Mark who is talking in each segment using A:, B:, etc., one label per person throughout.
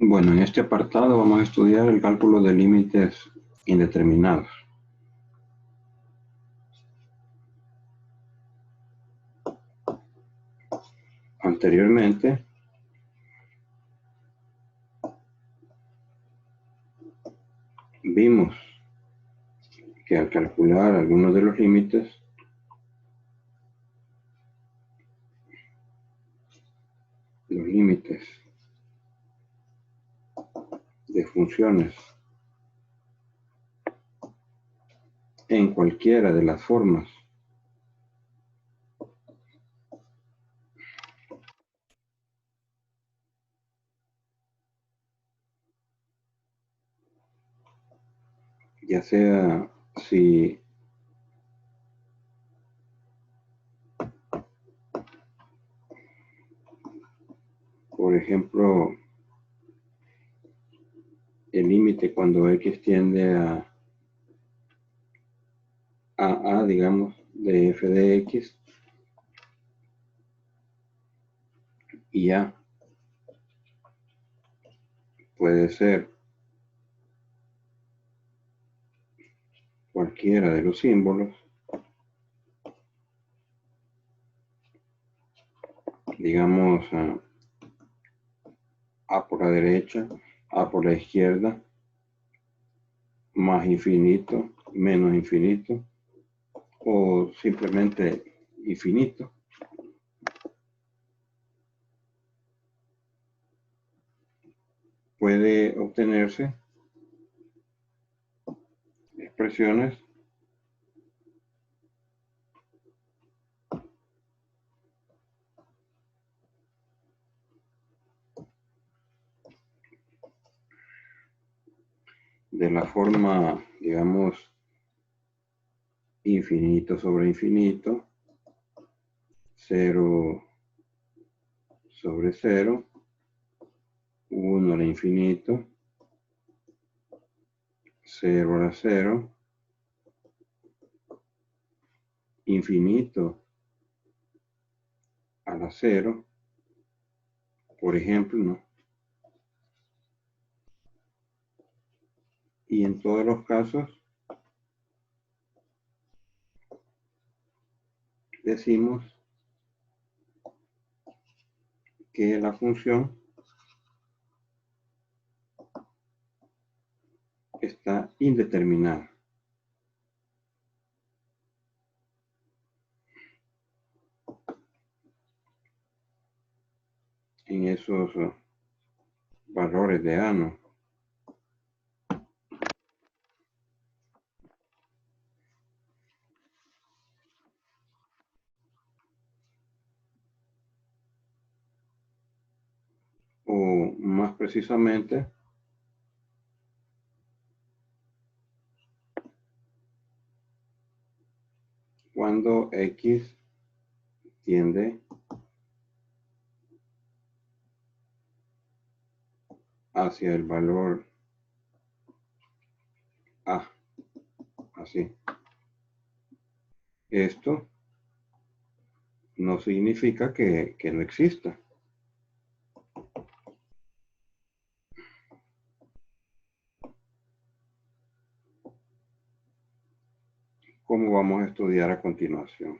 A: Bueno, en este apartado vamos a estudiar el cálculo de límites indeterminados. Anteriormente, vimos que al calcular algunos de los límites, de funciones en cualquiera de las formas ya sea si por ejemplo el límite cuando x tiende a digamos de f de x y a puede ser cualquiera de los símbolos, digamos a por la derecha, a por la izquierda, más infinito, menos infinito, o simplemente infinito. Puede obtenerse expresiones de la forma, digamos, infinito sobre infinito, 0 sobre 0, 1 al infinito, 0 a la 0, infinito a la 0, por ejemplo, ¿no? Y en todos los casos decimos que la función está indeterminada. En esos valores de A, ¿no? O más precisamente, cuando x tiende hacia el valor A, así. Esto no significa que no exista. Como vamos a estudiar a continuación.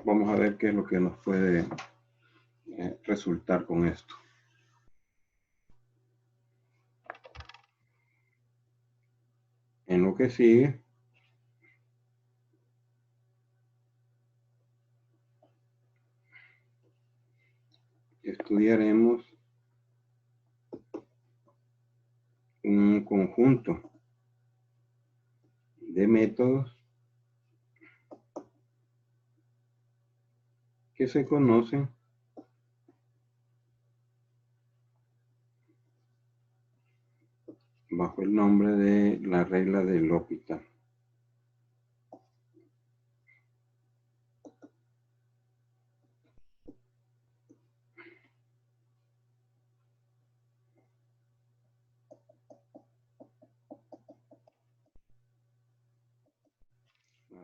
A: Vamos a ver qué es lo que nos puede resultar con esto. En lo que sigue, estudiaremos un conjunto de métodos que se conocen bajo el nombre de la regla de L'Hopital.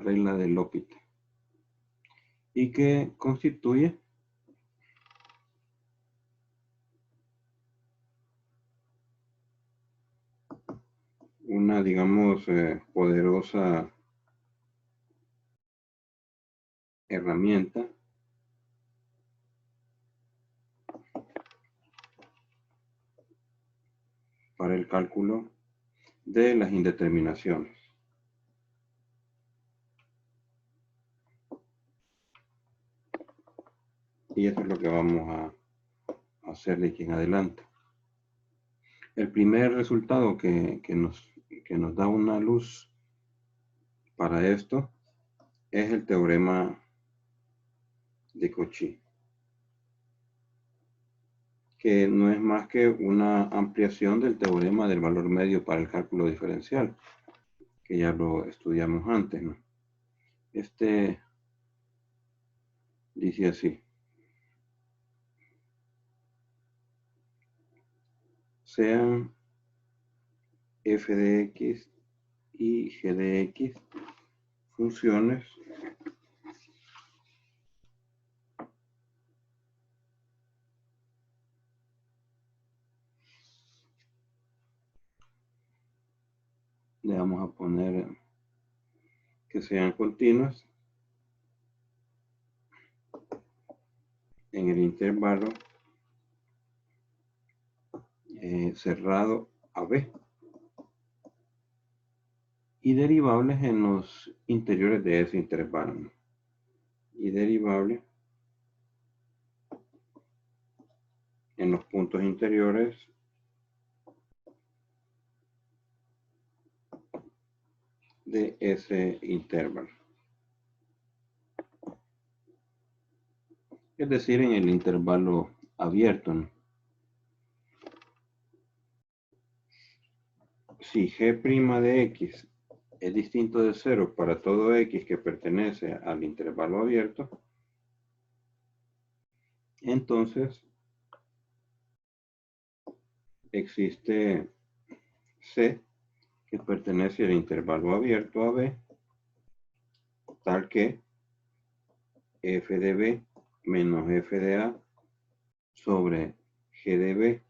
A: regla de L'Hopital, y que constituye una, digamos, poderosa herramienta para el cálculo de las indeterminaciones. Y eso es lo que vamos a hacer de aquí en adelante. El primer resultado que nos da una luz para esto es el teorema de Cauchy, que no es más que una ampliación del teorema del valor medio para el cálculo diferencial, que ya lo estudiamos antes, ¿no? Este dice así: sean f de x y g de x funciones le vamos a poner que sean continuas en el intervalo cerrado a b, y derivables en los interiores de ese intervalo, y derivable en los puntos interiores de ese intervalo, es decir, en el intervalo abierto, ¿no? Si g' de x es distinto de 0 para todo x que pertenece al intervalo abierto, entonces existe c que pertenece al intervalo abierto a b, tal que f de b menos f de a sobre g de b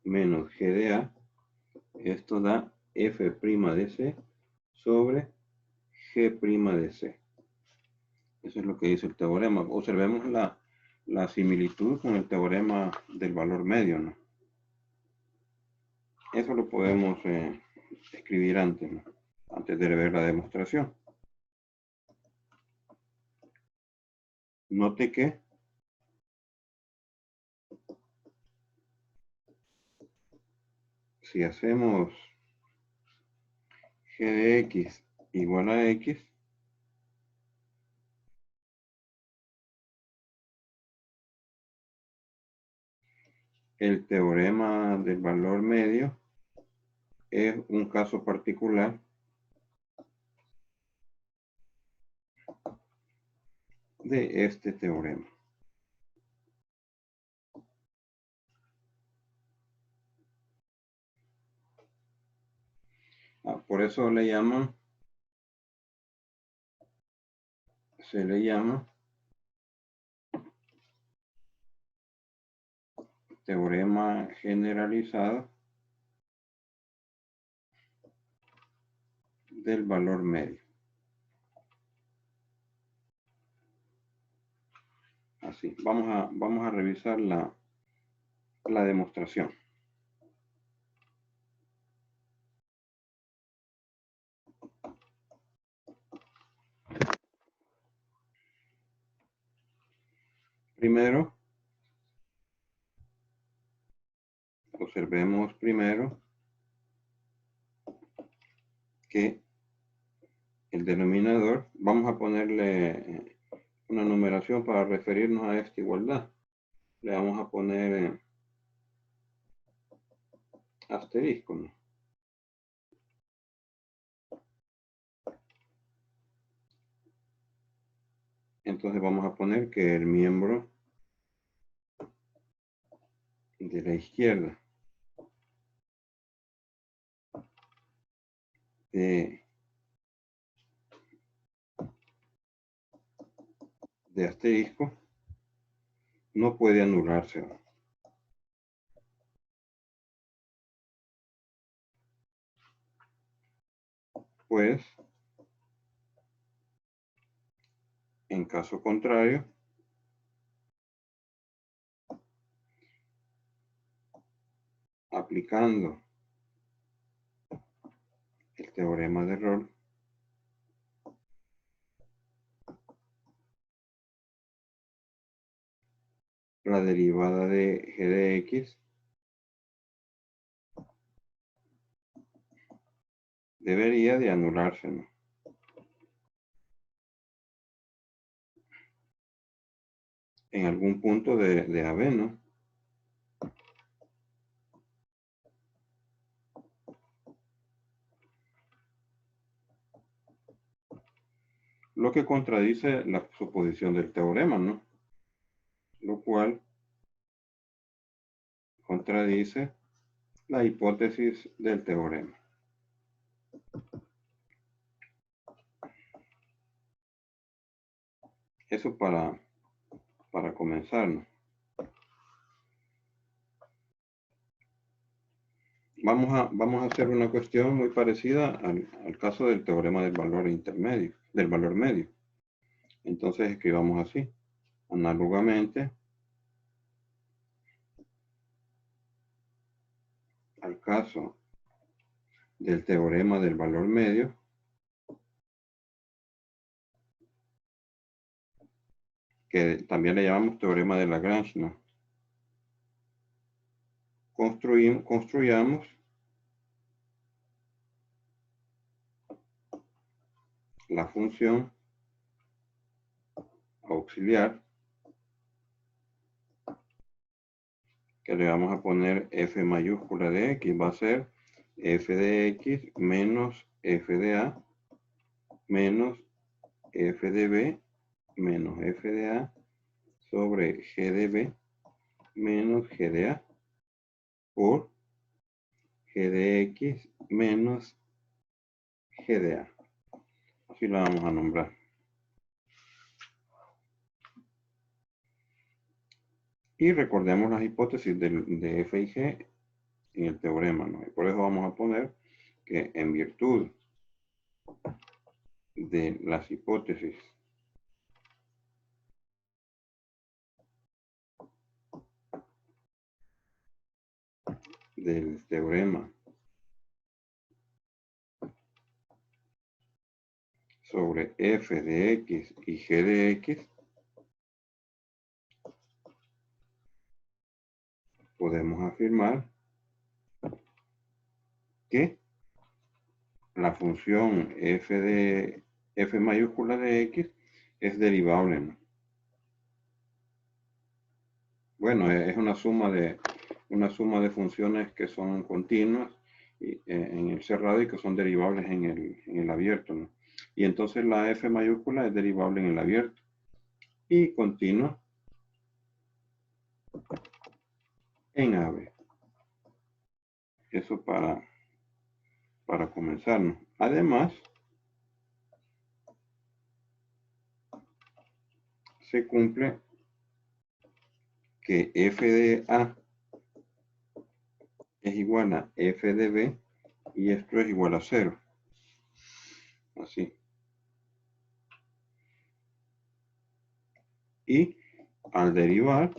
A: menos g de a, esto da f' de c sobre g' de c. Eso es lo que dice el teorema. Observemos la similitud con el teorema del valor medio, ¿no? Eso lo podemos escribir antes, ¿no? Antes de ver la demostración. Note que si hacemos g de x igual a x, el teorema del valor medio es un caso particular de este teorema. Por eso se le llama teorema generalizado del valor medio. Así, vamos a revisar la demostración. Primero, observemos primero que el denominador, vamos a ponerle una numeración para referirnos a esta igualdad. Le vamos a poner asterisco, ¿no? Entonces vamos a poner que el miembro de la izquierda de de asterisco no puede anularse. Pues, en caso contrario, aplicando el teorema de Rolle, la derivada de g de x debería de anularse, ¿no? En algún punto de AB, ¿no? Lo que contradice la suposición del teorema, ¿no? Lo cual contradice la hipótesis del teorema. Eso para comenzar, ¿no? Vamos a hacer una cuestión muy parecida al caso del teorema del valor intermedio, del valor medio. Entonces escribamos así. Análogamente, al caso del teorema del valor medio, que también le llamamos teorema de Lagrange, ¿no? Construyamos la función auxiliar que le vamos a poner f mayúscula de x, va a ser f de x menos f de a menos f de b menos f de a sobre g de b menos g de a por g de x menos g de a. Así la vamos a nombrar. Y recordemos las hipótesis de f y g en el teorema, ¿no? Y por eso vamos a poner que en virtud de las hipótesis del teorema sobre f de x y g de x, podemos afirmar que la función f mayúscula de x es derivable, ¿no? Bueno, es una suma de funciones que son continuas en el cerrado y que son derivables en el abierto, ¿no? Y entonces la f mayúscula es derivable en el abierto y continua en AB. Eso para comenzar, ¿no? Además, se cumple que f de A es igual a f de B y esto es igual a 0. Así. Y al derivar,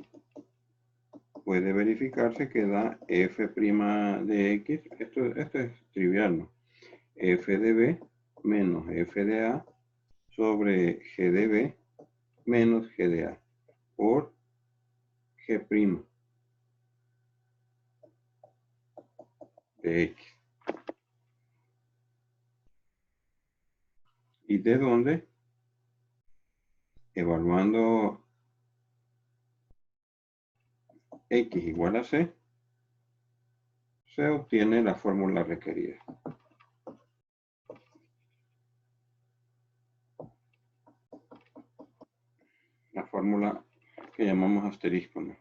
A: puede verificarse que da f' de x. Esto es trivial, ¿no? F de B menos f de A sobre g de B menos g de A por g' de x. ¿Y de dónde? Evaluando x igual a c, se obtiene la fórmula requerida. La fórmula que llamamos asterisco, ¿no?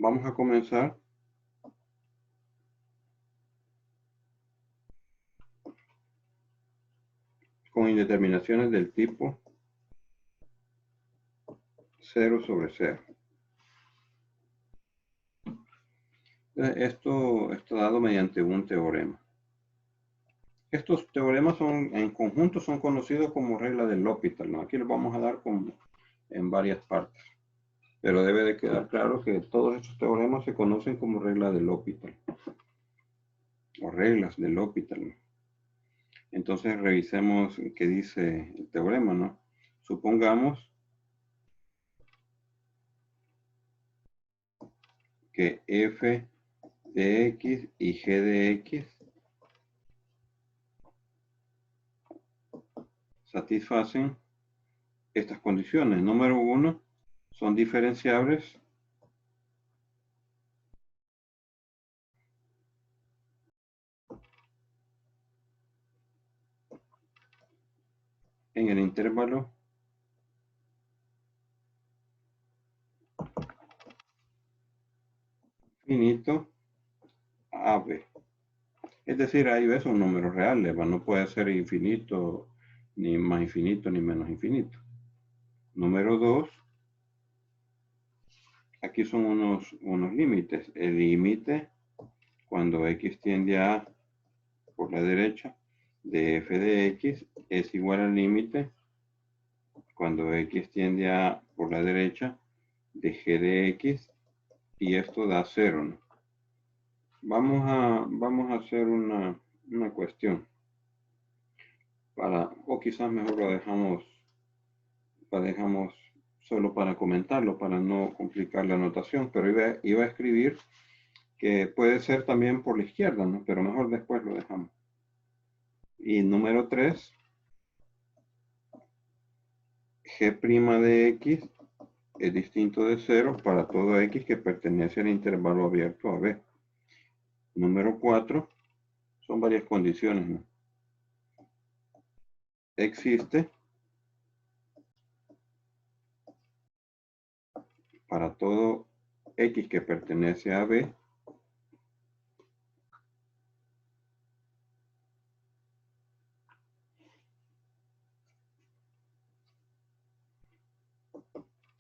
A: vamos a comenzar con indeterminaciones del tipo 0 sobre 0. Esto está dado mediante un teorema. Estos teoremas en conjunto son conocidos como regla del L'Hopital, ¿no? Aquí los vamos a dar en varias partes. Pero debe de quedar claro que todos estos teoremas se conocen como regla del L'Hopital. O reglas del L'Hopital, ¿no? Entonces revisemos qué dice el teorema, ¿no? Supongamos que f de x y g de x satisfacen estas condiciones. Número 1, son diferenciables en el intervalo finito a b. Es decir, ahí ves un número real, no puede ser infinito, ni más infinito, ni menos infinito. Número 2, aquí son unos límites. El límite cuando x tiende a por la derecha de f de x es igual al límite cuando x tiende a por la derecha de g de x, y esto da 0, ¿no? Vamos a hacer una cuestión o quizás mejor lo dejamos solo para comentarlo, para no complicar la notación, pero iba a escribir que puede ser también por la izquierda, ¿no? Pero mejor después lo dejamos. Y número 3, g' de x es distinto de 0 para todo x que pertenece al intervalo abierto a b. Número 4, son varias condiciones, ¿no? Existe para todo x que pertenece a b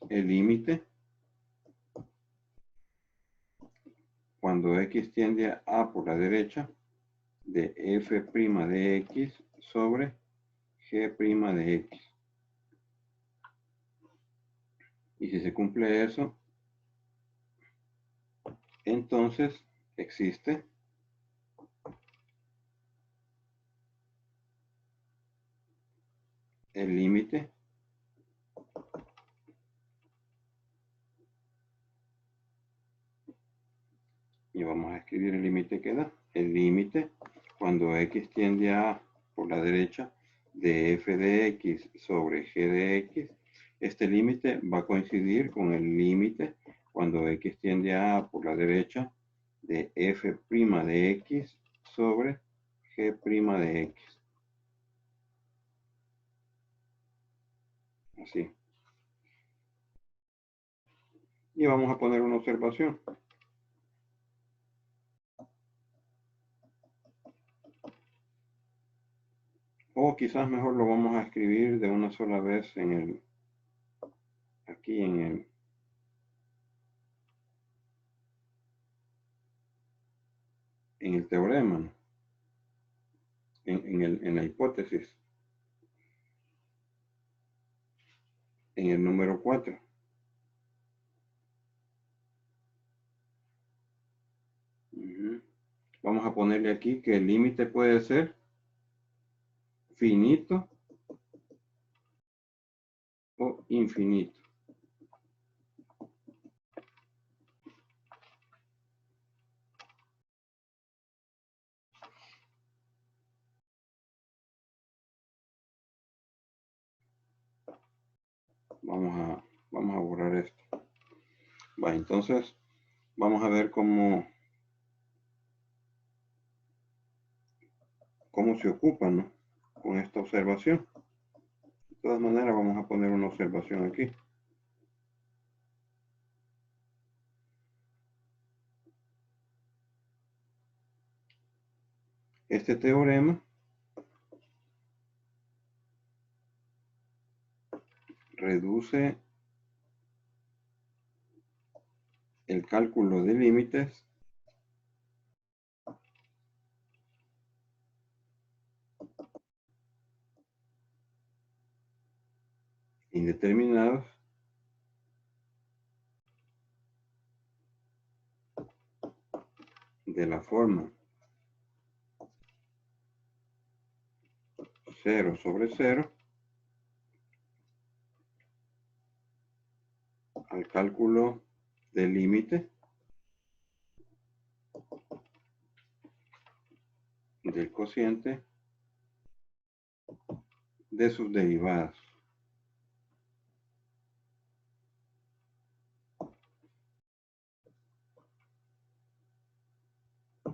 A: el límite cuando x tiende a por la derecha de f' de x sobre g' de x. Y si se cumple eso, entonces existe el límite y vamos a escribir el límite que da. El límite cuando x tiende a por la derecha de f de x sobre g de x. Este límite va a coincidir con el límite cuando x tiende a por la derecha de f' de x sobre g' de x. Así. Y vamos a poner una observación. O quizás mejor lo vamos a escribir de una sola vez aquí en el teorema, ¿no? en la hipótesis, en el número 4. Vamos a ponerle aquí que el límite puede ser finito o infinito. Vamos a borrar esto. Va, entonces vamos a ver cómo se ocupa, ¿no? Con esta observación. De todas maneras, vamos a poner una observación aquí. Este teorema reduce el cálculo de límites indeterminados de la forma 0 sobre 0 al cálculo del límite del cociente de sus derivadas.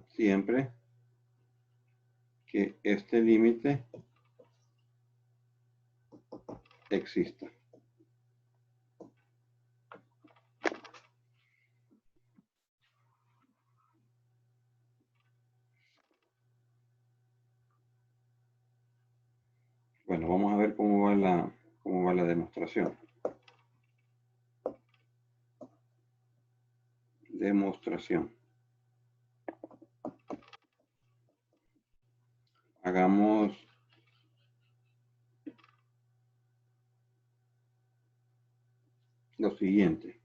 A: Siempre que este límite exista. Bueno, vamos a ver cómo va la demostración. Demostración. Hagamos lo siguiente.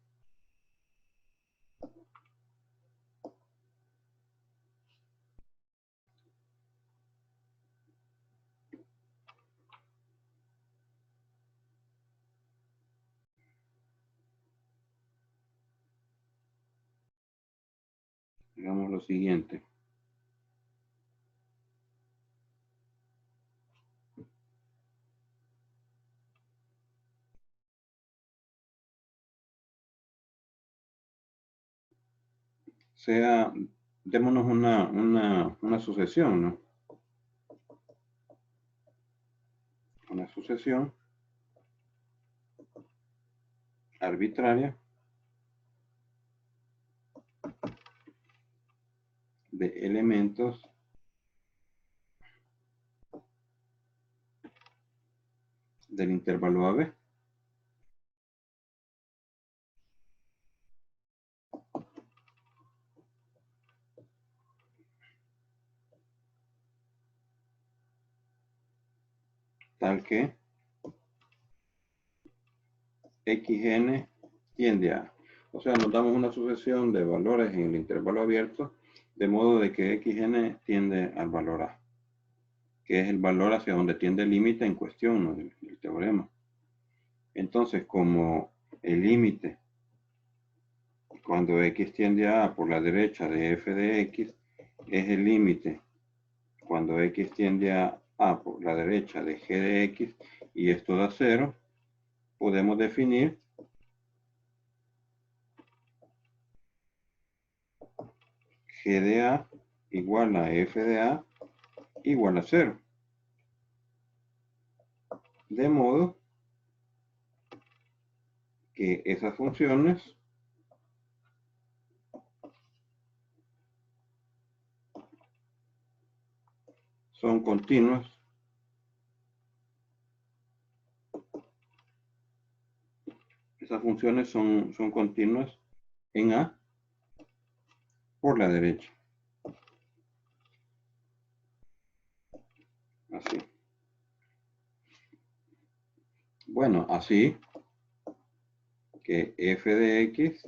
A: Hagamos lo siguiente. Démonos una sucesión, ¿no? Una sucesión arbitraria de elementos del intervalo AB. Tal que xn tiende a. O sea, nos damos una sucesión de valores en el intervalo abierto, de modo de que xn tiende al valor A, que es el valor hacia donde tiende el límite en cuestión, ¿no? El teorema. Entonces, como el límite, cuando x tiende a por la derecha de f de x, es el límite cuando x tiende a por la derecha de g de x, y esto da 0, podemos definir g de a igual a f de a igual a 0. De modo que esas funciones son continuas son continuas en A por la derecha. Así. Bueno, así que f de x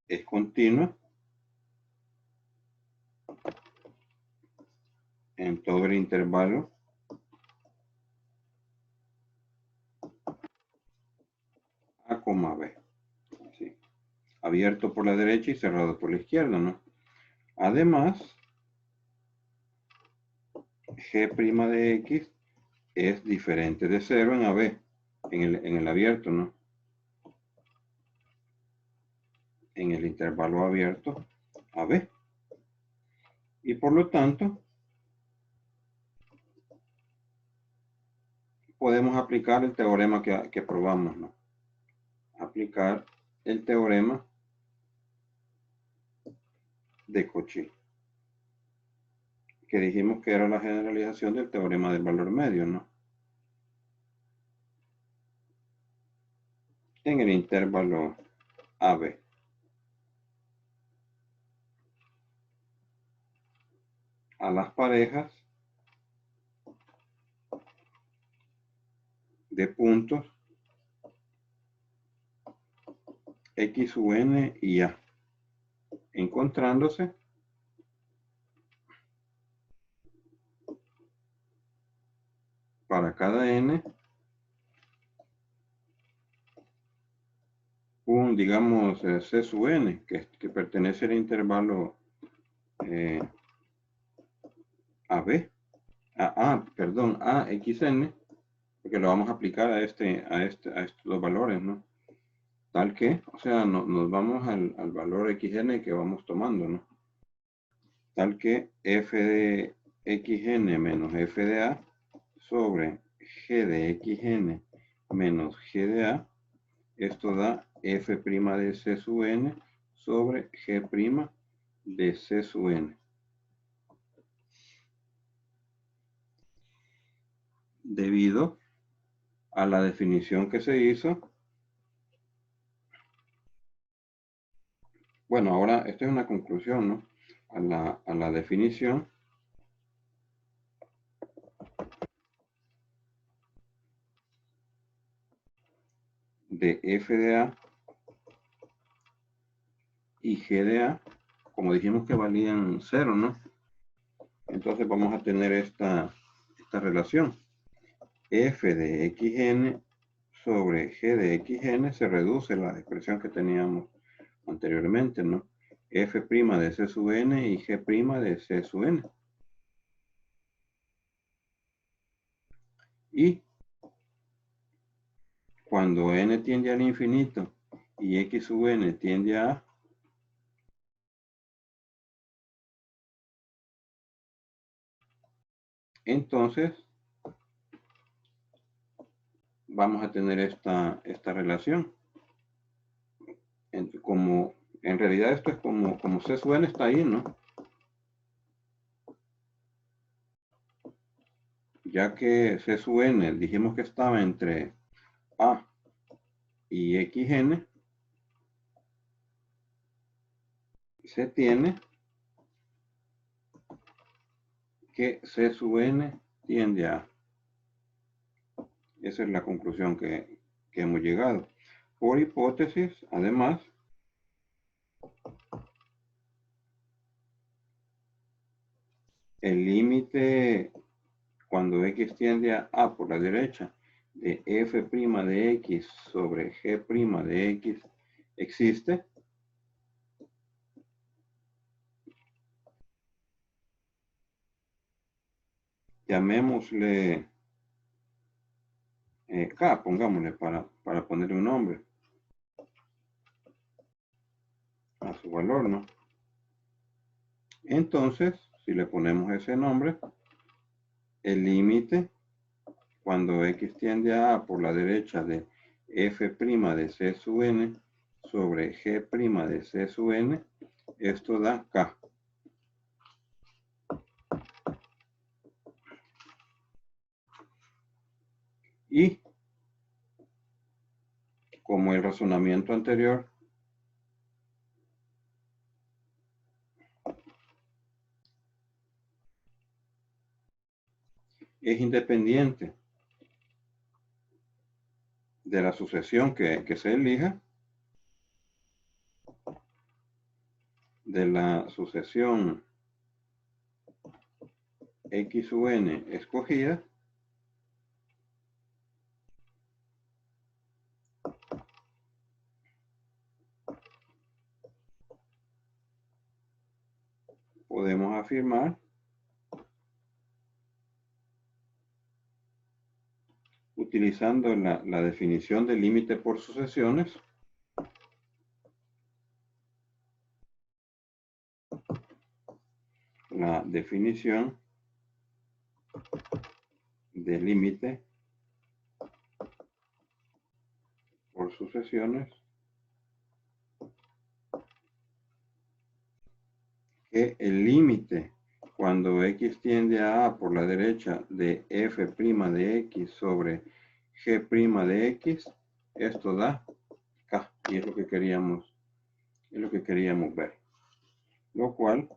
A: es continua en todo el intervalo A, B. Así. Abierto por la derecha y cerrado por la izquierda, ¿no? Además, g' de x es diferente de 0 en AB, en el abierto, ¿no? En el intervalo abierto AB. Y por lo tanto, podemos aplicar el teorema que probamos, ¿no? Aplicar el teorema de Cauchy. que dijimos que era la generalización del teorema del valor medio, ¿no? En el intervalo AB. A las parejas de puntos X sub n y A, encontrándose para cada n un, digamos, C sub n, que pertenece al intervalo AB, perdón, a xn, porque lo vamos a aplicar a estos dos valores, ¿no? Tal que, o sea, nos vamos al valor xn que vamos tomando, ¿no? Tal que f de xn menos f de a sobre g de xn menos g de a, esto da f' de c sub n sobre g' de c sub n. Debido a la definición que se hizo. Bueno, ahora esta es una conclusión, ¿no? A la definición de f de a y g de a, como dijimos que valían 0, ¿no? Entonces vamos a tener esta relación. F de xn sobre g de xn se reduce la expresión que teníamos anteriormente, ¿no? F' de c sub n y g' de c sub n. Y cuando n tiende al infinito y x sub n tiende a A, entonces vamos a tener esta relación. Como en realidad esto es como C sub n está ahí, ¿no? Ya que C sub n dijimos que estaba entre A y xn, se tiene que C sub n tiende a A. Esa es la conclusión que hemos llegado. Por hipótesis, además, el límite cuando x tiende a A por la derecha de f' de x sobre g' de x existe, llamémosle K, pongámosle para ponerle un nombre a su valor, ¿no? Entonces, si le ponemos ese nombre, el límite cuando x tiende a A por la derecha de f' de c sub n sobre g' de c sub n, esto da K. Y como el razonamiento anterior es independiente de la sucesión que se elija, de la sucesión x sub n escogida, podemos afirmar utilizando la definición de límite por sucesiones, la definición de límite por sucesiones, que el límite cuando x tiende a por la derecha de f' de x sobre g' de x, esto da k, y es lo que queríamos ver. Lo cual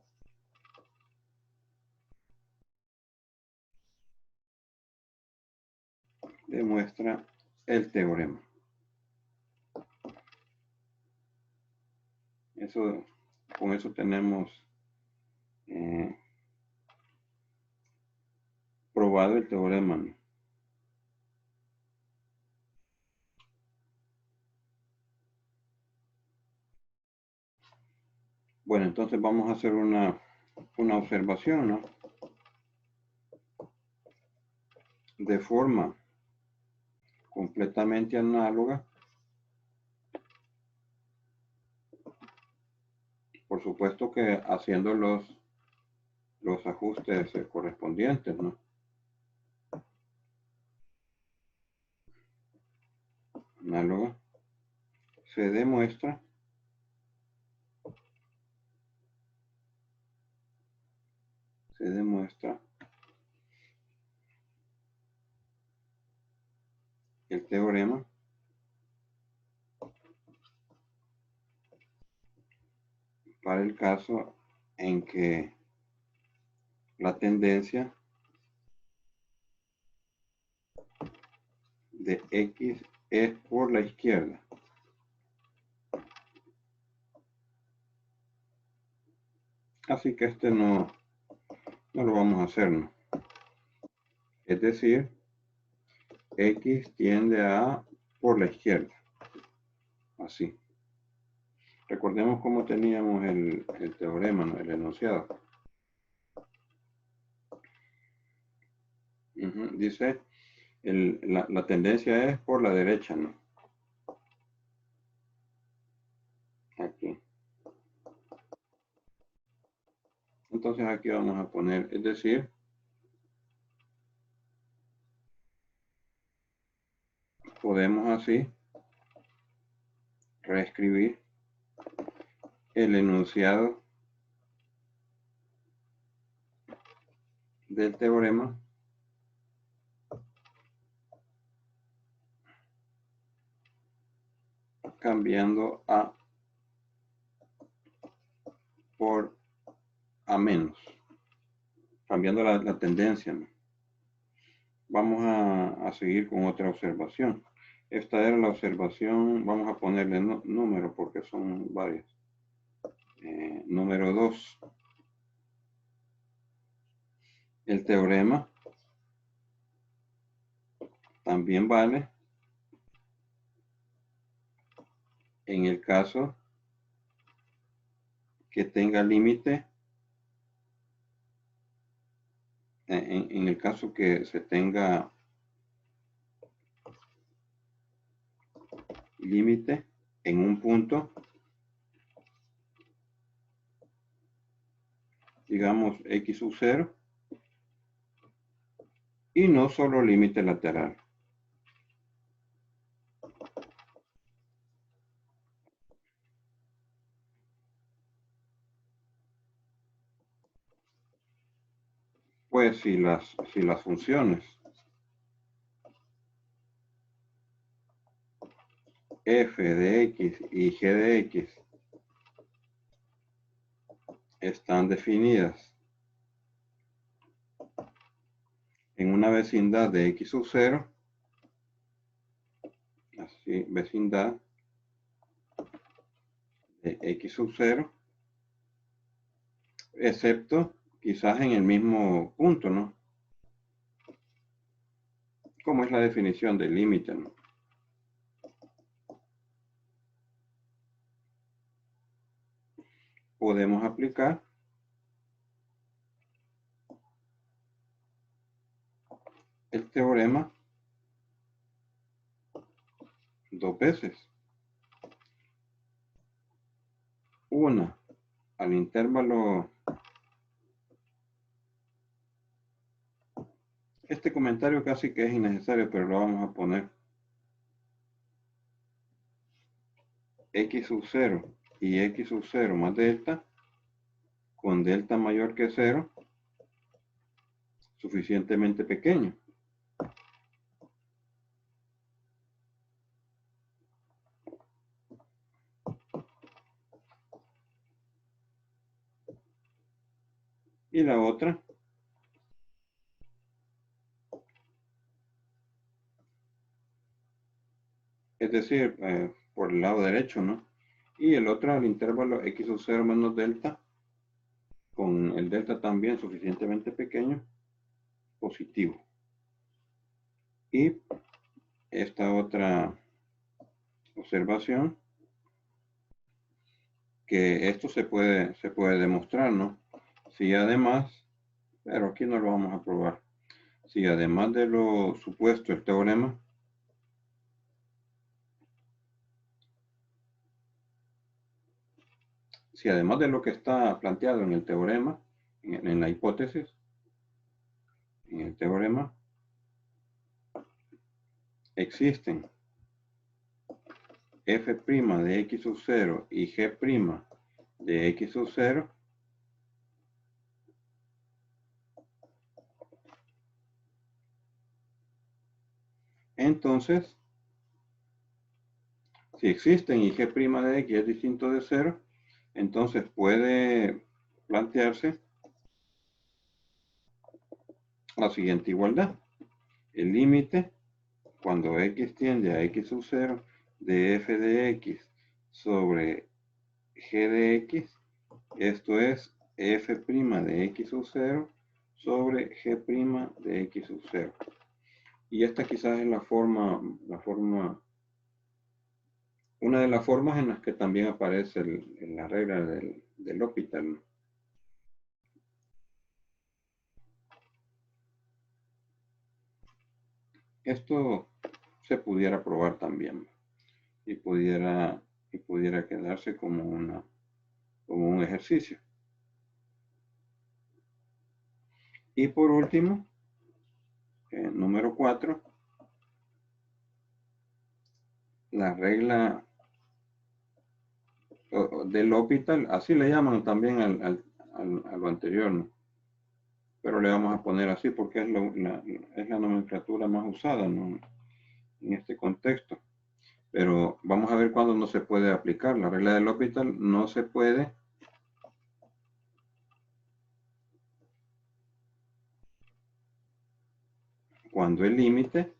A: demuestra el teorema. Con eso tenemos probado el teorema, ¿no? Bueno, entonces vamos a hacer una observación, ¿no? De forma completamente análoga, por supuesto que haciendo los ajustes correspondientes, ¿no? Análoga, se demuestra el teorema para el caso en que la tendencia de x es por la izquierda. Así que este no lo vamos a hacer, ¿no? Es decir, x tiende a por la izquierda. Así. Recordemos cómo teníamos el teorema, ¿no? El enunciado. Dice, la tendencia es por la derecha, ¿no? Aquí. Entonces aquí vamos a poner, es decir, podemos así reescribir el enunciado del teorema cambiando a por a menos, cambiando la tendencia, ¿no? Vamos a seguir con otra observación. Esta era la observación, vamos a ponerle número porque son varias. Número 2. El teorema también vale en el caso que tenga límite, en el caso que se tenga límite en un punto, digamos x sub 0, y no solo límite lateral. Pues si las funciones f de x y g de x están definidas en una vecindad de x sub 0, así, vecindad de x sub 0, excepto quizás en el mismo punto, ¿no? ¿Cómo es la definición del límite, ¿no? Podemos aplicar el teorema dos veces. Una al intervalo. Este comentario casi que es innecesario, pero lo vamos a poner. X sub 0 y x sub 0 más delta, con delta mayor que 0, suficientemente pequeño. Y la otra es decir, por el lado derecho, ¿no? Y el otro, el intervalo x sub 0 menos delta, con el delta también suficientemente pequeño, positivo. Y esta otra observación, que esto se puede demostrar, ¿no? Si además, pero aquí no lo vamos a probar, si además de lo supuesto el teorema, si además de lo que está planteado en el teorema, en la hipótesis, en el teorema, existen f' de x sub 0 y g' de x sub 0, entonces, si existen y g' de x es distinto de 0, entonces puede plantearse la siguiente igualdad. El límite cuando x tiende a x sub 0 de f de x sobre g de x, esto es f' de x sub 0 sobre g' de x sub 0. Y esta quizás es una de las formas en las que también aparece en la regla del L'Hopital. Esto se pudiera probar también y pudiera quedarse como un ejercicio. Y por último, número 4, la regla del L'Hopital, así le llaman también a lo anterior, ¿no? Pero le vamos a poner así porque es la nomenclatura más usada, ¿no? En este contexto. Pero vamos a ver cuándo no se puede aplicar. La regla del L'Hopital no se puede cuando el límite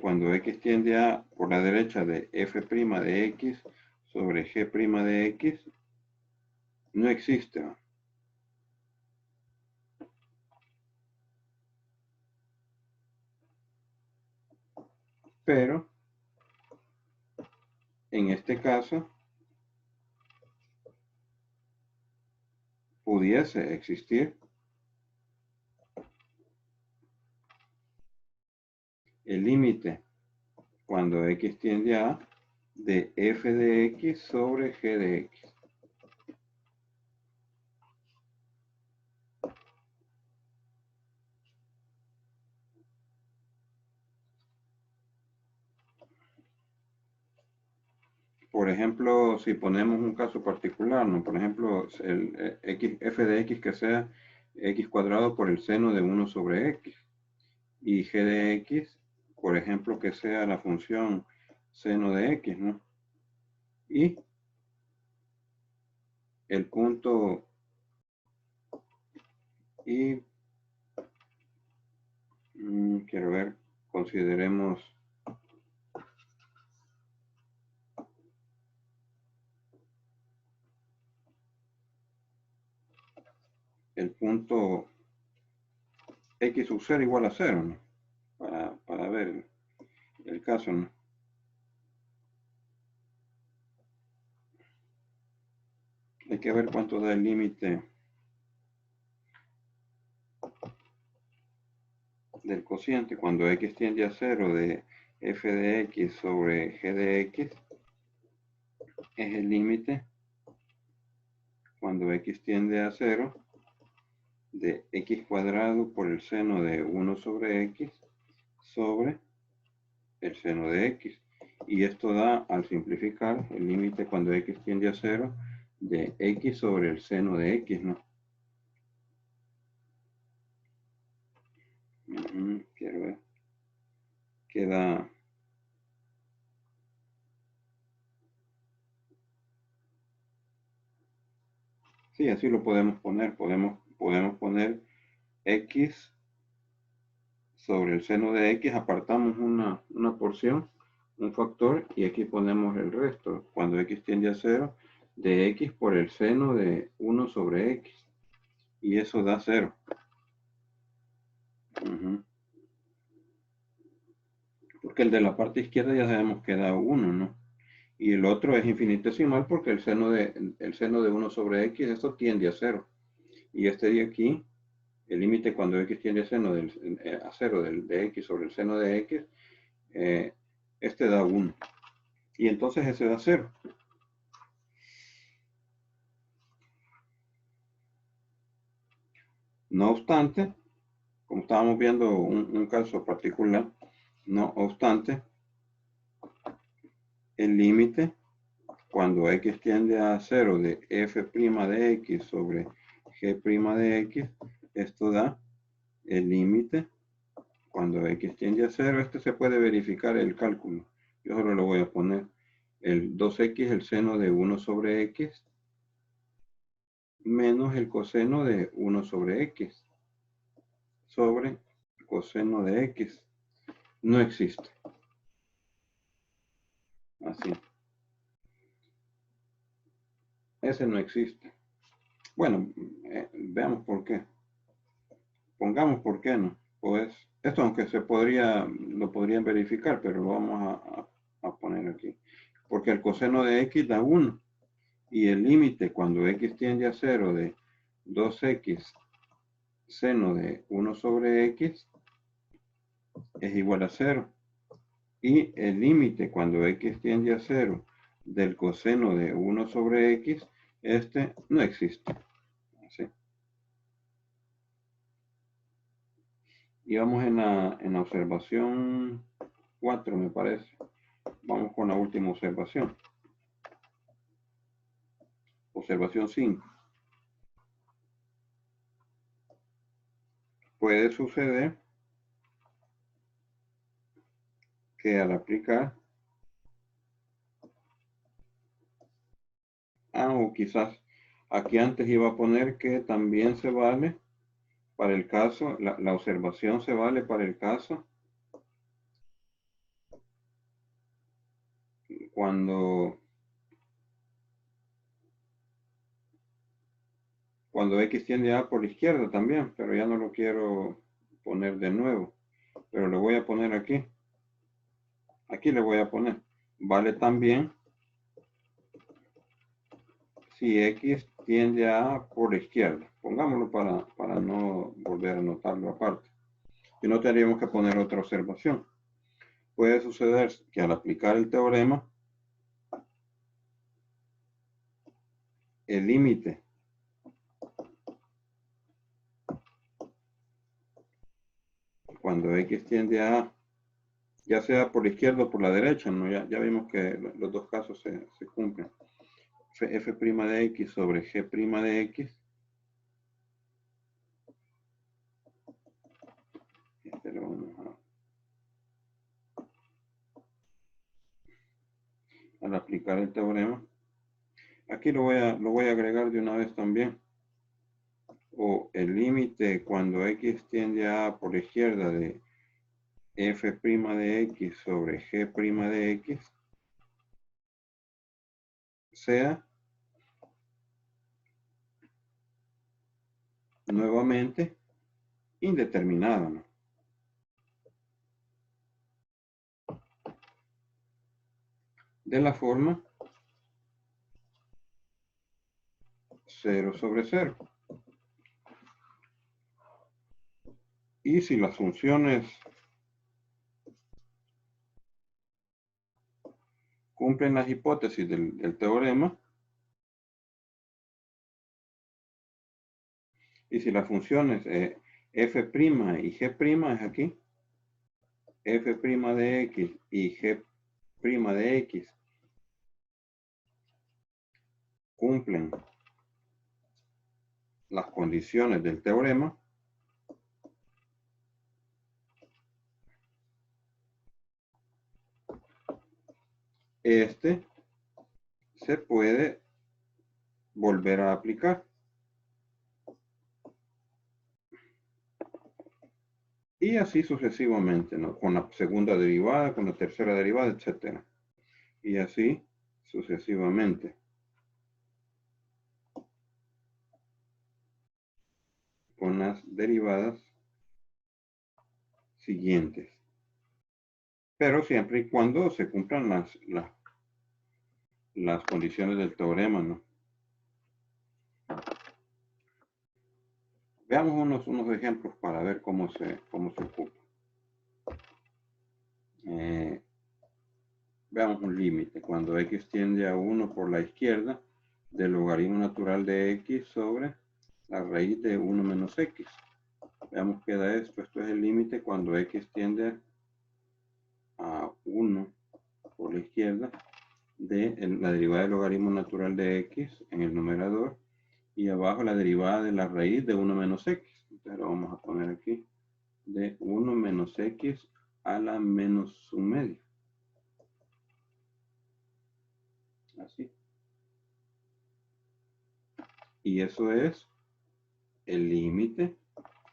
A: cuando x tiende a por la derecha de f' de x sobre g' de x no existe, ¿no? Pero en este caso pudiese existir el límite cuando x tiende a de f de x sobre g de x. Por ejemplo, si ponemos un caso particular, ¿no? Por ejemplo, el f de x que sea x cuadrado por el seno de 1 sobre x. Y g de x, por ejemplo, que sea la función seno de x, ¿no? Y el punto y quiero ver, consideremos el punto x sub 0 igual a 0, ¿no? Para ver el caso, ¿no? Hay que ver cuánto da el límite del cociente cuando x tiende a 0 de f de x sobre g de x es el límite cuando x tiende a 0 de x cuadrado por el seno de 1 sobre x sobre el seno de x. Y esto da, al simplificar, el límite cuando x tiende a 0 de x sobre el seno de x, ¿no? Quiero ver. Queda... Sí, así lo podemos poner. Podemos poner x sobre el seno de x, apartamos una porción, un factor, y aquí ponemos el resto. Cuando x tiende a 0, de x por el seno de 1 sobre x. Y eso da 0. Porque el de la parte izquierda ya sabemos que da 1, ¿no? Y el otro es infinitesimal porque el seno de 1 sobre x, esto tiende a 0. Y este de aquí, el límite cuando x tiende a 0 de x sobre el seno de x, este da 1. Y entonces ese da 0. No obstante, como estábamos viendo un caso particular, no obstante, el límite cuando x tiende a 0 de f' de x sobre g' de x, esto da el límite cuando x tiende a 0. Este se puede verificar el cálculo. Yo solo lo voy a poner el 2x, el seno de 1 sobre x, menos el coseno de 1 sobre x, sobre coseno de x. No existe. Así. Ese no existe. Bueno, veamos por qué. Pongamos por qué no. Pues esto, aunque lo podrían verificar, pero lo vamos a poner aquí. Porque el coseno de x da 1. Y el límite cuando x tiende a 0 de 2x seno de 1 sobre x es igual a 0. Y el límite cuando x tiende a 0 del coseno de 1 sobre x, este no existe. ¿Sí? Y vamos en la observación 4, me parece. Vamos con la última observación. Observación 5. Puede suceder que al aplicar, o quizás aquí antes iba a poner que también se vale para el caso, la observación se vale para el caso cuando x tiende a por la izquierda también, pero ya no lo quiero poner de nuevo, pero lo voy a poner aquí. Aquí le voy a poner. Vale también si x tiende a por la izquierda. Pongámoslo para no volver a anotarlo aparte. Y no tendríamos que poner otra observación. Puede suceder que al aplicar el teorema, el límite cuando x tiende a, ya sea por la izquierda o por la derecha, ¿no? Ya vimos que los dos casos se cumplen. F' de x sobre g' de x. Este lo vamos al aplicar el teorema. Aquí lo voy a agregar de una vez también. O el límite cuando x tiende a por la izquierda de f' de x sobre g' de x sea nuevamente indeterminado, ¿no? De la forma 0 sobre 0. Y si las funciones cumplen las hipótesis del teorema, y si las funciones f' y g' es aquí, f' de x y g' prima de x cumplen las condiciones del teorema, este se puede volver a aplicar. Y así sucesivamente, ¿no? Con la segunda derivada, con la tercera derivada, etc. Y así sucesivamente. Con las derivadas siguientes. Pero siempre y cuando se cumplan las condiciones del teorema, ¿no? Veamos unos ejemplos para ver cómo se ocupa. Veamos un límite. Cuando x tiende a 1 por la izquierda, del logaritmo natural de x sobre la raíz de 1 menos x. Veamos qué da esto. Esto es el límite cuando x tiende a 1 por la izquierda de la derivada del logaritmo natural de x en el numerador y abajo la derivada de la raíz de 1 menos x. Entonces lo vamos a poner aquí de 1 menos x a la menos su medio. Así. Y eso es el límite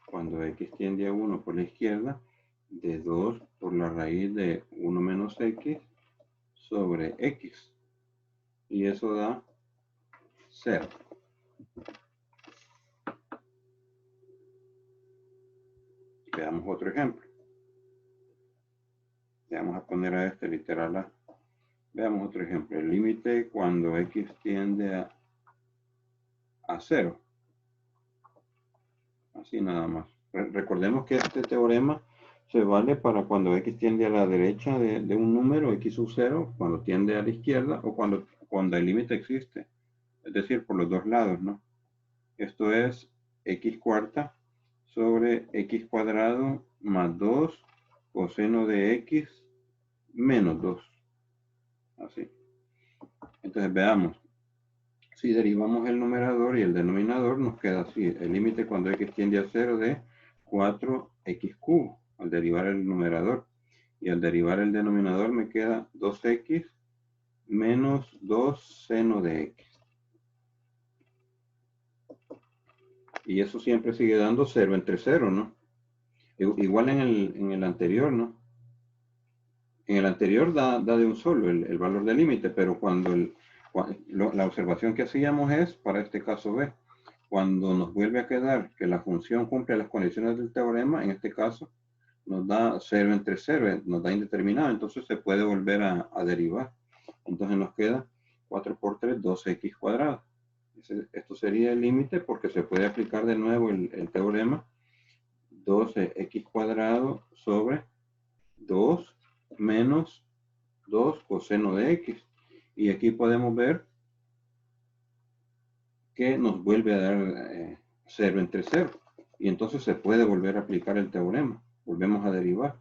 A: cuando x tiende a 1 por la izquierda de 2 por la raíz de 1 menos x sobre x. Y eso da 0. Veamos otro ejemplo. Vamos a poner a este literal A. Veamos otro ejemplo. El límite cuando x tiende a 0. Así nada más. Recordemos que este teorema se vale para cuando x tiende a la derecha de un número, x sub 0, cuando tiende a la izquierda o cuando el límite existe. Es decir, por los dos lados, ¿no? Esto es x cuarta sobre x cuadrado más 2 coseno de x menos 2. Así. Entonces veamos. Si derivamos el numerador y el denominador, nos queda así. El límite cuando x tiende a 0 de 4x cubo al derivar el numerador. Y al derivar el denominador me queda 2x menos 2 seno de x. Y eso siempre sigue dando 0 entre 0, ¿no? Igual en el anterior, ¿no? En el anterior da de un solo el valor del límite, pero la observación que hacíamos es, para este caso B, cuando nos vuelve a quedar que la función cumple las condiciones del teorema, en este caso, nos da 0 entre 0, nos da indeterminado, entonces se puede volver a derivar. Entonces nos queda 4 por 3, 12x cuadrado. Esto sería el límite porque se puede aplicar de nuevo el teorema 12x cuadrado sobre 2 menos 2 coseno de x. Y aquí podemos ver que nos vuelve a dar 0 entre 0. Y entonces se puede volver a aplicar el teorema. Volvemos a derivar.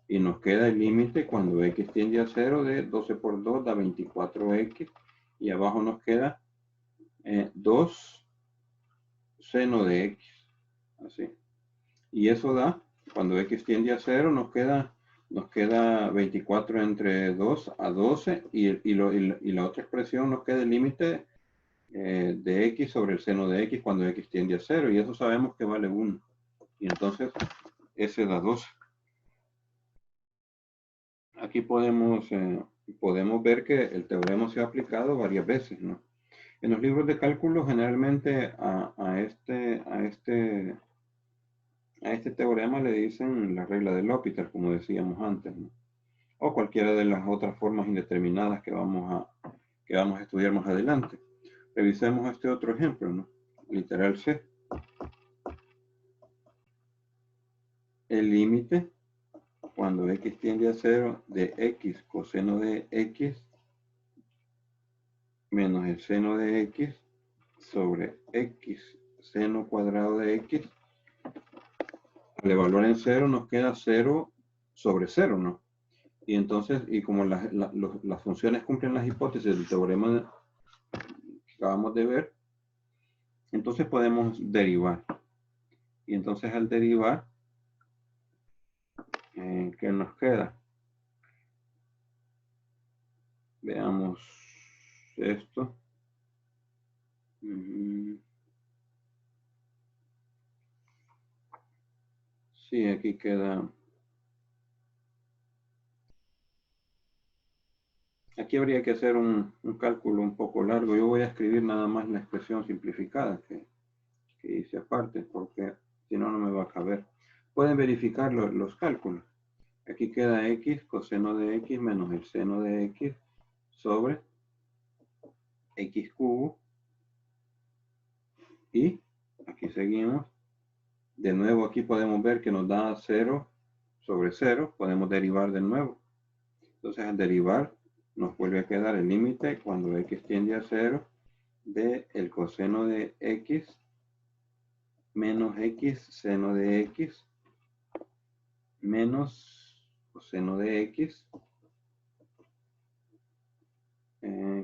A: Y nos queda el límite cuando x tiende a 0 de 12 por 2 da 24x. Y abajo nos queda 2 seno de x. Así. Y eso da, cuando x tiende a 0, nos queda 24 entre 2 a 12. Y la otra expresión nos queda el límite de x sobre el seno de x cuando x tiende a 0, y eso sabemos que vale 1. Y entonces ese da 12. Aquí podemos ver que el teorema se ha aplicado varias veces, ¿no? En los libros de cálculo generalmente a este teorema le dicen la regla de L'Hopital, como decíamos antes, ¿no? O cualquiera de las otras formas indeterminadas que vamos a estudiar más adelante. Revisemos este otro ejemplo, ¿no? Literal C. El límite cuando x tiende a 0 de x coseno de x menos el seno de x sobre x seno cuadrado de x. Al evaluar en 0 nos queda 0 sobre 0, ¿no? Y entonces, y como las funciones cumplen las hipótesis del teorema que acabamos de ver, entonces podemos derivar. Y entonces al derivar, ¿qué nos queda? Veamos esto. Sí, aquí queda. Aquí habría que hacer un cálculo un poco largo. Yo voy a escribir nada más la expresión simplificada que hice aparte, porque si no, no me va a caber. Pueden verificar los cálculos. Aquí queda x coseno de x menos el seno de x sobre x cubo. Y aquí seguimos. De nuevo aquí podemos ver que nos da 0 sobre 0. Podemos derivar de nuevo. Entonces al derivar nos vuelve a quedar el límite cuando x tiende a 0 de el coseno de x menos x seno de x menos coseno de x.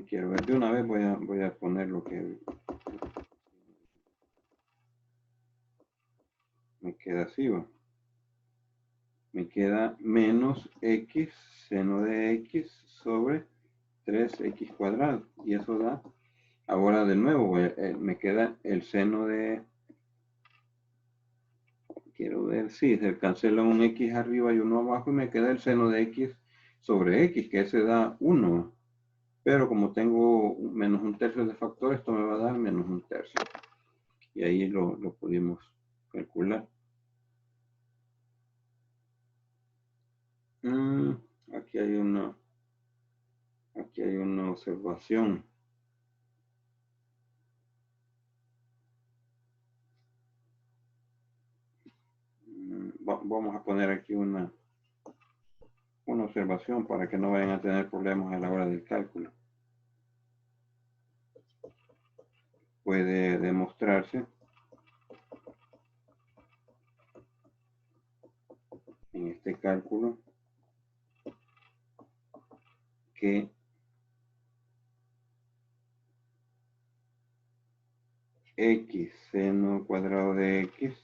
A: Quiero ver, de una vez voy a poner lo que me queda así, ¿va? Me queda menos x seno de x sobre 3x cuadrado. Y eso da, ahora de nuevo, me queda el seno de, quiero ver, sí, se cancela un x arriba y uno abajo y me queda el seno de x sobre x, que ese da 1. Pero como tengo menos un tercio de factor, esto me va a dar menos un tercio. Y ahí lo pudimos calcular. Aquí hay una observación. Vamos a poner aquí una observación para que no vayan a tener problemas a la hora del cálculo. Puede demostrarse en este cálculo que x seno cuadrado de x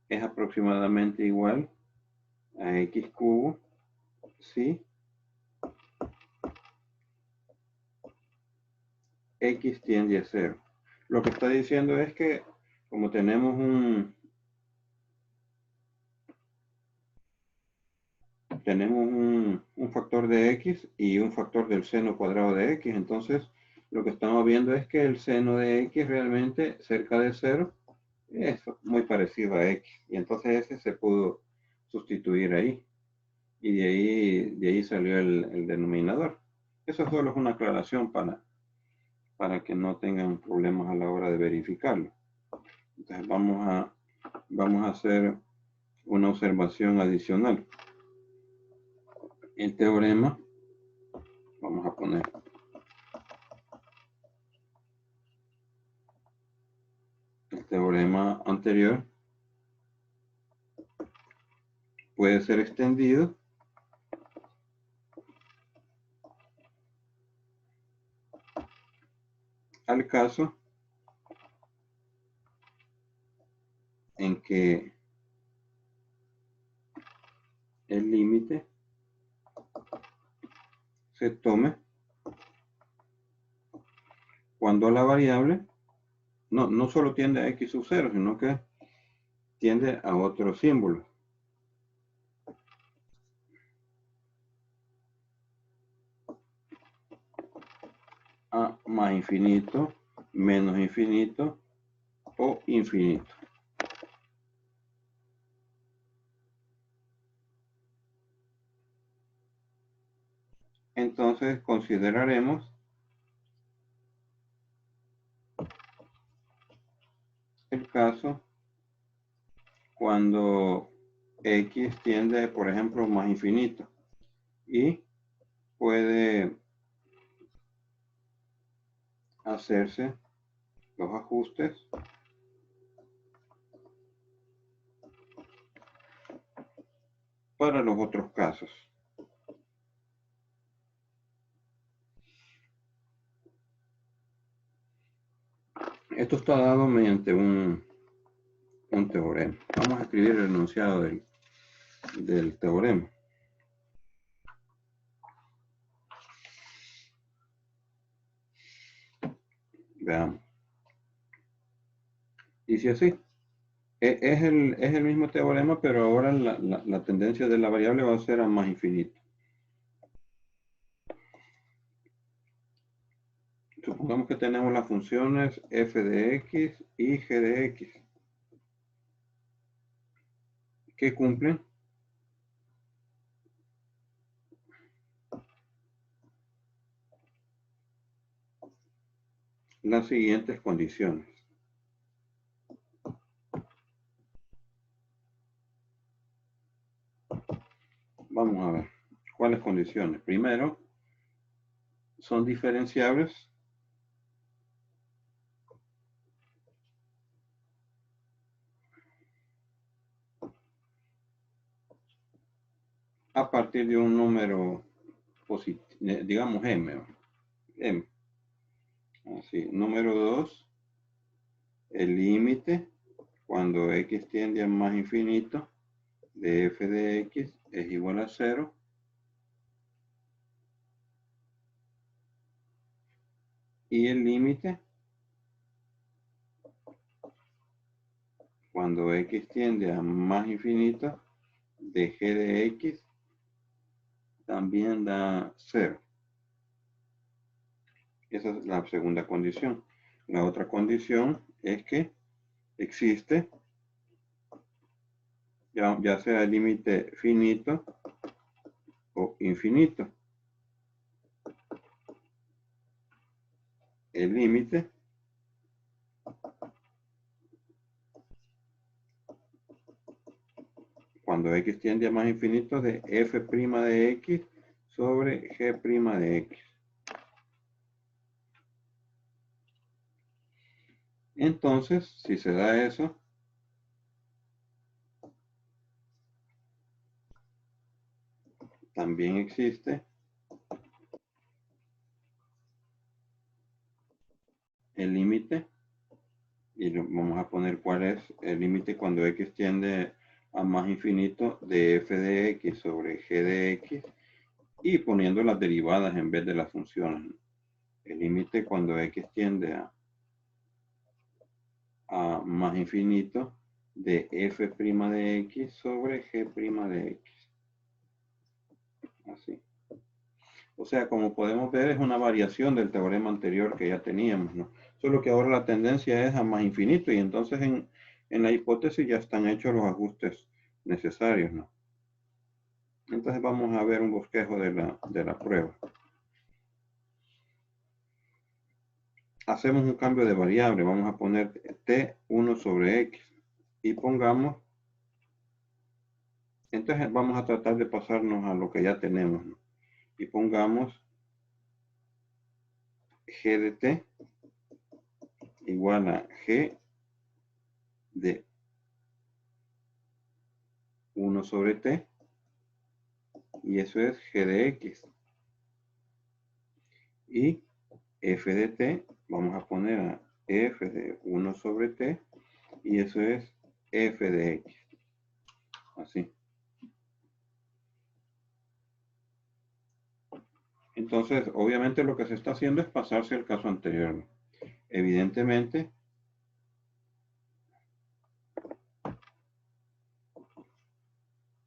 A: es aproximadamente igual a x cubo si x tiende a 0. Lo que está diciendo es que como tenemos un factor de x y un factor del seno cuadrado de x, entonces lo que estamos viendo es que el seno de x realmente cerca de 0 es muy parecido a x, y entonces ese se pudo sustituir ahí, y de ahí salió el denominador. Eso solo es una aclaración para que no tengan problemas a la hora de verificarlo. Entonces vamos a hacer una observación adicional. El teorema, vamos a poner el teorema anterior, puede ser extendido al caso en que el límite se tome cuando la variable no solo tiende a x sub 0, sino que tiende a otro símbolo. A más infinito, menos infinito o infinito. Entonces consideraremos el caso cuando x tiende, por ejemplo, más infinito, y puede hacerse los ajustes para los otros casos. Esto está dado mediante un teorema. Vamos a escribir el enunciado del teorema. Veamos. Dice así. Es el mismo teorema, pero ahora la tendencia de la variable va a ser a más infinito. Supongamos que tenemos las funciones f de x y g de x, que cumplen las siguientes condiciones. Vamos a ver cuáles condiciones. Primero, son diferenciables a partir de un número positivo, digamos m. Así, número 2, el límite cuando x tiende a más infinito de f de x es igual a 0. Y el límite cuando x tiende a más infinito de g de x también da 0. Esa es la segunda condición. La otra condición es que existe, ya sea el límite finito o infinito. El límite cuando x tiende a más infinito de f' de x sobre g' de x. Entonces, si se da eso, también existe el límite, y vamos a poner cuál es el límite cuando x tiende a más infinito de f de x sobre g de x, y poniendo las derivadas en vez de las funciones. El límite cuando x tiende a más infinito de f' de x sobre g' de x. Así. O sea, como podemos ver, es una variación del teorema anterior que ya teníamos, ¿no? Solo que ahora la tendencia es a más infinito, y entonces en la hipótesis ya están hechos los ajustes necesarios, ¿no? Entonces vamos a ver un bosquejo de la prueba. Hacemos un cambio de variable, vamos a poner t1 sobre x y pongamos, entonces vamos a tratar de pasarnos a lo que ya tenemos, ¿no? Y pongamos g de t igual a g de 1 sobre t, y eso es g de x. Y f de t, vamos a poner a f de 1 sobre t, y eso es f de x. Así. Entonces, obviamente lo que se está haciendo es pasarse al caso anterior. Evidentemente,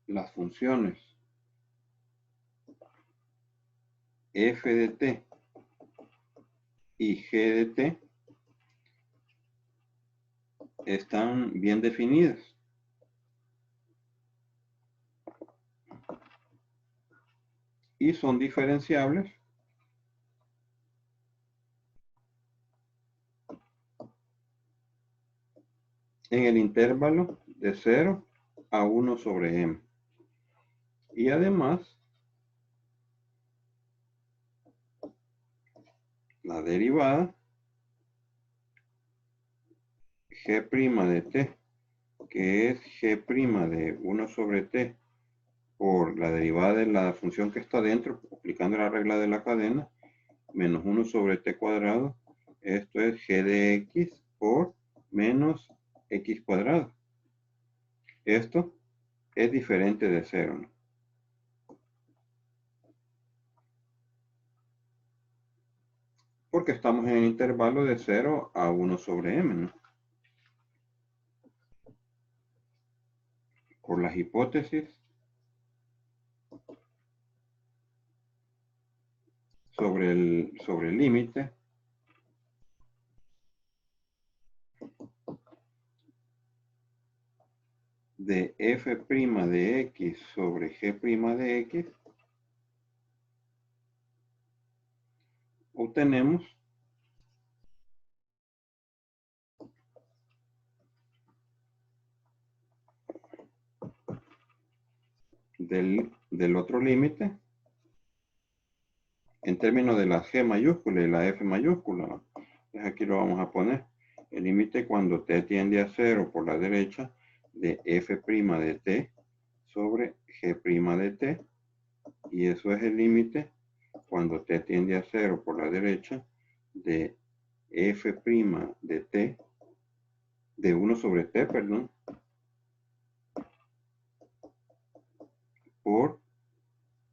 A: las funciones f de t y g de t están bien definidas. Y son diferenciables en el intervalo de 0 a 1 sobre m. Y además, la derivada g' de t, que es g' de 1 sobre t por la derivada de la función que está dentro, aplicando la regla de la cadena, menos 1 sobre t cuadrado. Esto es g de x por menos x cuadrado. Esto es diferente de 0, ¿no? Porque estamos en el intervalo de 0 a 1 sobre m, ¿no? Por las hipótesis sobre el límite de f' de x sobre g' de x, obtenemos del otro límite en términos de la g mayúscula y la f mayúscula, ¿no? Entonces aquí lo vamos a poner. El límite cuando t tiende a 0 por la derecha de f' de t sobre g' de t. Y eso es el límite cuando t tiende a 0 por la derecha de f' de t, de 1 sobre t, perdón, por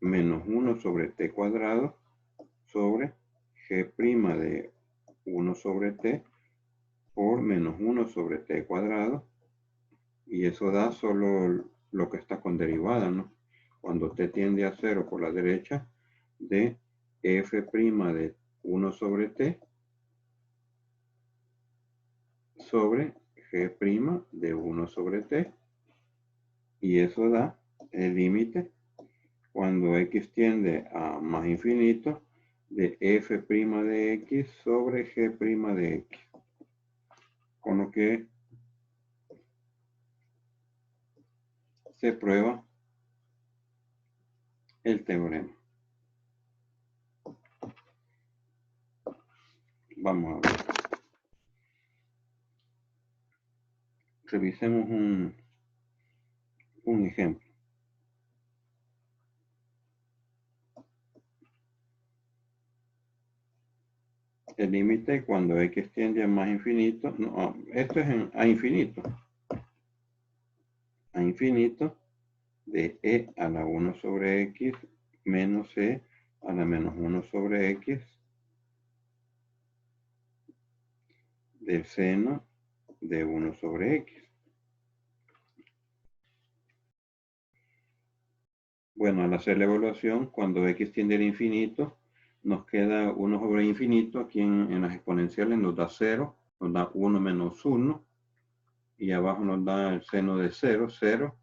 A: menos 1 sobre t cuadrado sobre g' de 1 sobre t por menos 1 sobre t cuadrado. Y eso da solo lo que está con derivada, ¿no? Cuando t tiende a 0 por la derecha de f' de 1 sobre t sobre g' de 1 sobre t. Y eso da el límite cuando x tiende a más infinito de f' de x sobre g' de x. Con lo que se prueba el teorema. Vamos a ver. Revisemos un ejemplo. El límite cuando x tiende a más infinito, no, esto es a infinito. A infinito de e a la 1 sobre x menos e a la menos 1 sobre x del seno de 1 sobre x. Bueno, al hacer la evaluación, cuando x tiende al infinito, nos queda 1 sobre infinito. Aquí en las exponenciales nos da 0, nos da 1 menos 1. Y abajo nos da el seno de 0, 0,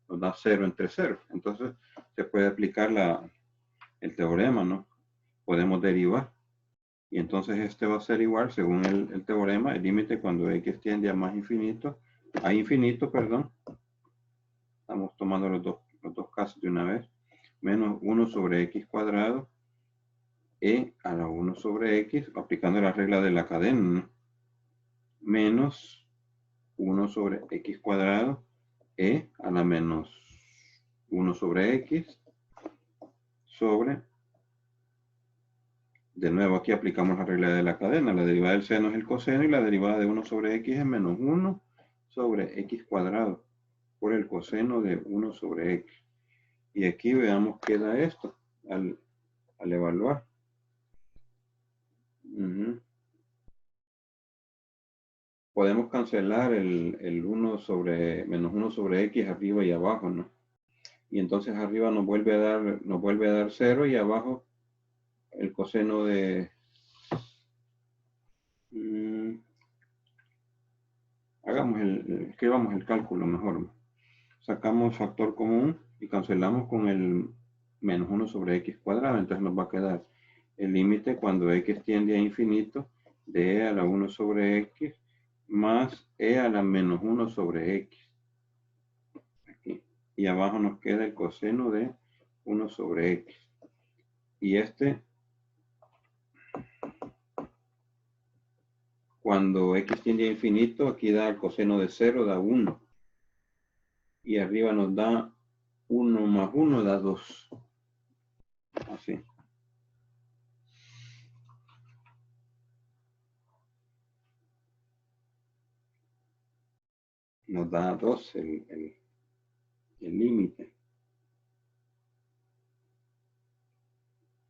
A: nos da 0 entre 0. Entonces se puede aplicar el teorema, ¿no? Podemos derivar. Y entonces este va a ser igual, según el teorema, el límite cuando x tiende a más infinito, a infinito, perdón. Estamos tomando los dos casos de una vez. Menos 1 sobre x cuadrado e a la 1 sobre x, aplicando la regla de la cadena, ¿no? Menos 1 sobre x cuadrado e a la menos 1 sobre x sobre, de nuevo aquí aplicamos la regla de la cadena, la derivada del seno es el coseno y la derivada de 1 sobre x es menos 1 sobre x cuadrado por el coseno de 1 sobre x. Y aquí veamos qué da esto al evaluar. Podemos cancelar el 1 sobre, menos 1 sobre x arriba y abajo, ¿no? Y entonces arriba nos vuelve a dar 0 y abajo el coseno de... escribamos el cálculo mejor. Sacamos factor común y cancelamos con el menos 1 sobre x cuadrado. Entonces nos va a quedar el límite cuando x tiende a infinito de e a la 1 sobre x más e a la menos 1 sobre x. Aquí. Y abajo nos queda el coseno de 1 sobre x. Y cuando x tiende a infinito, aquí da el coseno de 0, da 1. Y arriba nos da 1 más 1 da 2. Así. Nos da 2 el límite.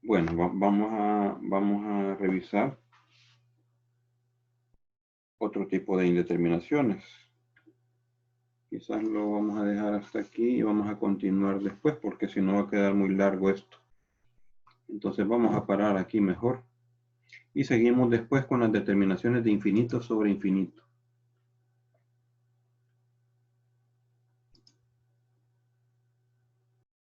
A: Bueno, vamos a revisar otro tipo de indeterminaciones. Quizás lo vamos a dejar hasta aquí y vamos a continuar después porque si no va a quedar muy largo esto. Entonces vamos a parar aquí mejor. Y seguimos después con las determinaciones de infinito sobre infinito.